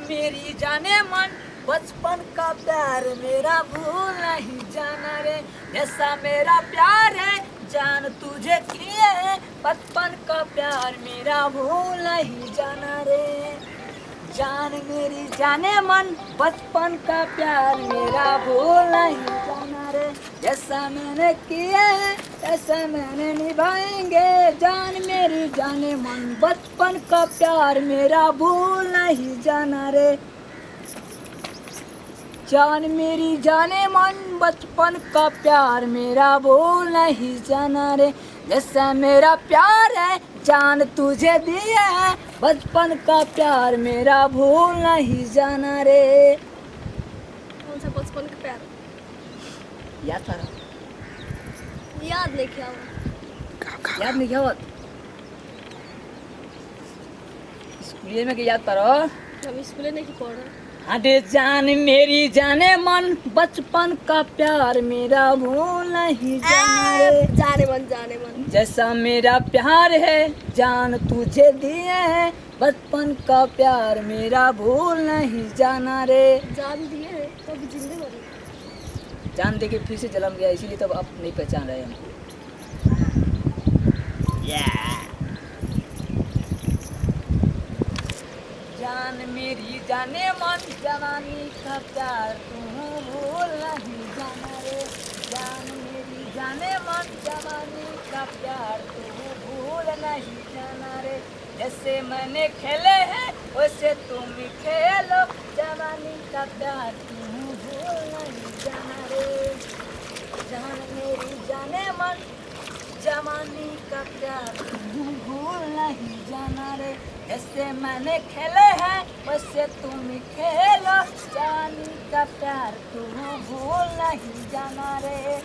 मेरी जाने मन बचपन का प्यार मेरा भूल नहीं जाना रे। जैसा मेरा प्यार है जान तुझे किए है, बचपन का प्यार मेरा भूल नहीं जाना रे। जान मेरी जाने मन बचपन का प्यार मेरा भूल नहीं जाना रे। जैसा मैंने किया है ऐसा मैंने निभाएंगे। जान मेरी जाने मन बचपन का प्यार मेरा भूल नहीं जाना रे। जान मेरी जाने मन बचपन का प्यार मेरा भूल नहीं जाना रे। जैसा मेरा प्यार है जान तुझे दिया है, बचपन का प्यार मेरा भूल नहीं जाना रे। कौन सा बचपन का प्यार? याद था याद नहीं किया याद नहीं क्या बात स्कूल में कि याद करो। हम स्कूल नहीं पढ़ रहे। अरे जान मेरी जाने मन बचपन का प्यार मेरा भूल नहीं जाना रे। जाने मन जैसा मेरा प्यार है जान तुझे दिए है, बचपन का प्यार मेरा भूल नहीं जाना रे। जान दिए है तो अभी जिंदे मरे। जान दे के फिर से जन्म गया इसीलिए तब आप नहीं पहचान रहे हमको। जान मेरी जाने मन जवानी का प्यार तू भूल नहीं जाना रे। जान मेरी जाने मन जवानी का प्यार तू भूल नहीं जाना रे। जैसे मैंने खेले हैं वैसे तुम खेलो, जवानी का प्यार तू भूल नहीं जाना रे। जान मेरी जाने मन जवानी का प्यार तू भूल नहीं जाना रे। जैसे मैंने खेले हैं वैसे तुम खेलो, जवानी का प्यार तू भूल नहीं जाना रे।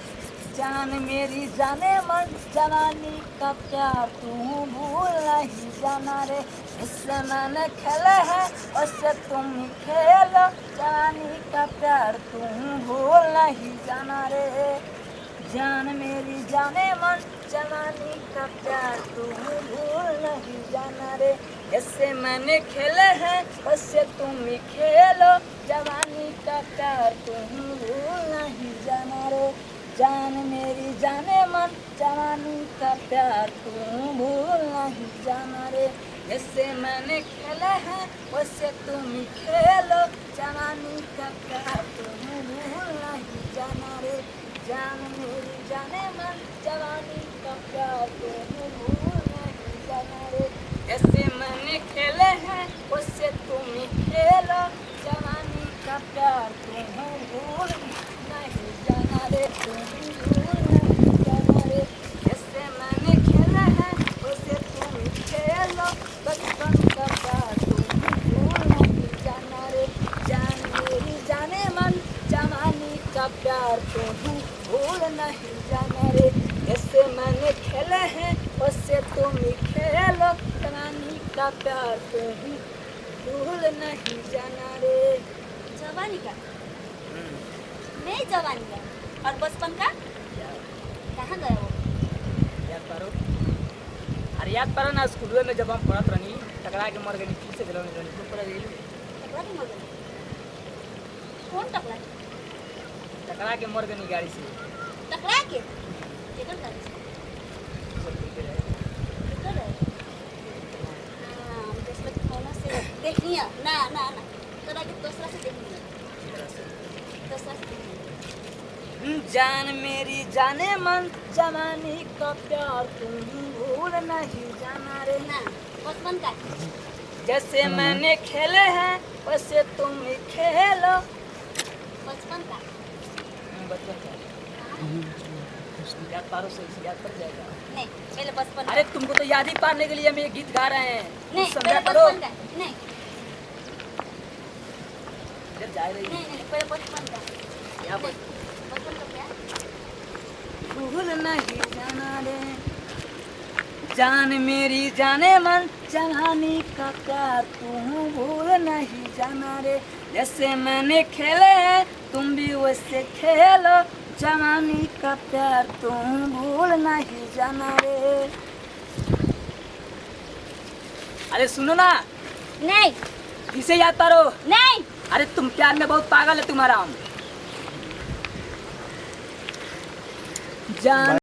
जान मेरी जाने मन जवानी का प्यार तू भूल नहीं जाना रे। जैसे मैंने खेले हैं वैसे तुम खेलो, जवानी का प्यार तू भूल नहीं जाना रे। जान मेरी जाने मन जवानी का प्यार तू भूल नहीं जाना रे। जैसे मैंने खेले हैं वैसे तुम खेलो, जवानी का प्यार तू भूल नहीं जाना रे। जान मेरी जाने मन जवानी का प्यार तू भूल नहीं जाना रे। जैसे मैंने खेले हैं वैसे तुम खेलो, जवानी का प्यार तू भूल नहीं जाना रे। जान मेरी जाने मन जवानी का प्यार तू भूल नहीं जाना रे। जैसे मैंने खेले हैं उससे तुम खेलो, जवानी का प्यार तू भूल नहीं जाना रे। तुम भूल नहीं जाना रे। जैसे मैंने खेले हैं उससे तुम खेलो, बचपन का प्यार तू भूल नहीं जाना रे। जान मेरी जाने मन जवानी का प्यार तू भूल नहीं जाना रे। जैसे मैंने खेले हैं उससे तुम खेलो, जवानी का प्यार तू भूल नहीं जाना रे। जवानी का नहीं, जवानी का और बचपन का कहाँ गया वो? याद करो। अरे याद करो ना स्कूल में जब हम पढ़त रही टकरा के मर गई फिर से दिलों में रही तुम पढ़ गई। टकरा के मर गए? कौन टकरा? टकरा के मर गई गाड़ी से। टकरा के केकर गाड़ी से? केकर है? हाँ, हम दूसरे के फोन से देखनी है ना ना ना टकरा के दूसरा से देखनी है, दूसरा से देखनी है। जान मेरी जाने मन जवानी का प्यार तुम भूल नहीं जाना रे। ना बचपन का जैसे मैंने खेले हैं वैसे तुम खेलो, बचपन का बचपन का याद पारो से याद पड़ जाएगा। नहीं, पहले बचपन का। अरे तुमको तो याद ही पाने के लिए हम ये गीत गा रहे हैं। नहीं, समझा पहले करो। बचपन का नहीं इधर जा रही नहीं नहीं, पहले बचपन का। यहाँ पर बचपन का क्या? भूल नहीं जाना रे। जान मेरी जाने मन जवानी का प्यार तू भूल नहीं जाना रे। जैसे मैंने खेले हैं तुम भी वैसे खेलो, जवानी का प्यार तुम भूल नहीं जाना रे। अरे सुनो ना। नहीं किसे याद करो? नहीं अरे तुम प्यार में बहुत पागल है तुम्हारा हम। जान